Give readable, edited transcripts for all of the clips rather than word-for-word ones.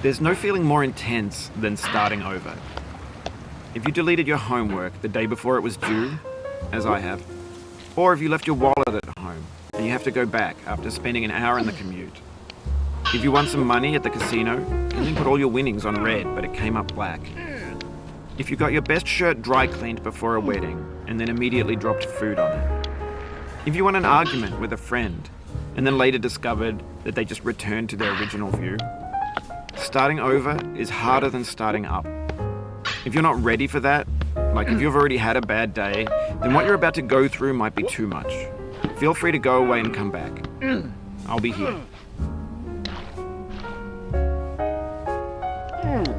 There's no feeling more intense than starting over. If you deleted your homework the day before it was due, as I have, or if you left your wallet at home and you have to go back after spending an hour in the commute. If you won some money at the casino and then put all your winnings on red but it came up black. If you got your best shirt dry cleaned before a wedding and then immediately dropped food on it. If you won an argument with a friend and then later discovered that they just returned to their original view. Starting over is harder than starting up. If you're not ready for that, like if you've already had a bad day, then what you're about to go through might be too much. Feel free to go away and come back. I'll be here.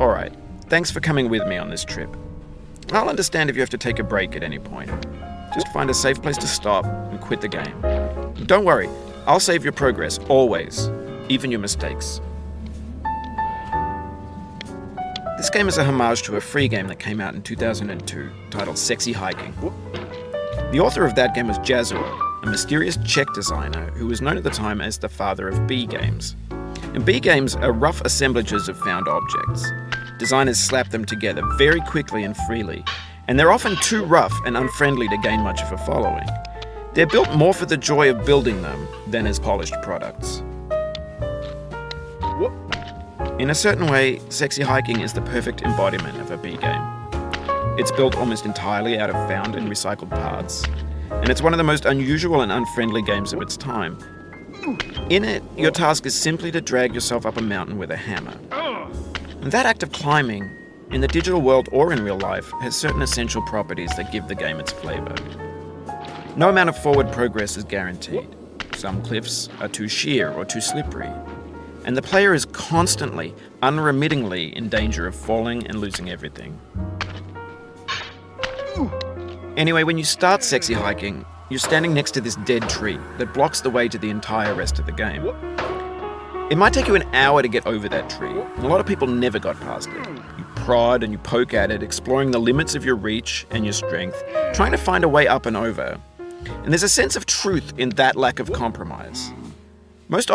Alright, thanks for coming with me on this trip. I'll understand if you have to take a break at any point. Just find a safe place to stop and quit the game. Don't worry, I'll save your progress, always, even your mistakes. This game is a homage to a free game that came out in 2002, titled Sexy Hiking. The author of that game was Jazuo, a mysterious Czech designer who was known at the time as the father of B games. And B games are rough assemblages of found objects. Designers slap them together very quickly and freely, and they're often too rough and unfriendly to gain much of a following. They're built more for the joy of building them than as polished products. In a certain way, Sexy Hiking is the perfect embodiment of a B game. It's built almost entirely out of found and recycled parts, and it's one of the most unusual and unfriendly games of its time. In it, your task is simply to drag yourself up a mountain with a hammer. And that act of climbing, in the digital world or in real life, has certain essential properties that give the game its flavor. No amount of forward progress is guaranteed. Some cliffs are too sheer or too slippery, and the player is constantly, unremittingly in danger of falling and losing everything. Anyway, when you start Sexy Hiking, you're standing next to this dead tree that blocks the way to the entire rest of the game. It might take you an hour to get over that tree, and a lot of people never got past it. You prod and you poke at it, exploring the limits of your reach and your strength, trying to find a way up and over. And there's a sense of truth in that lack of compromise. Most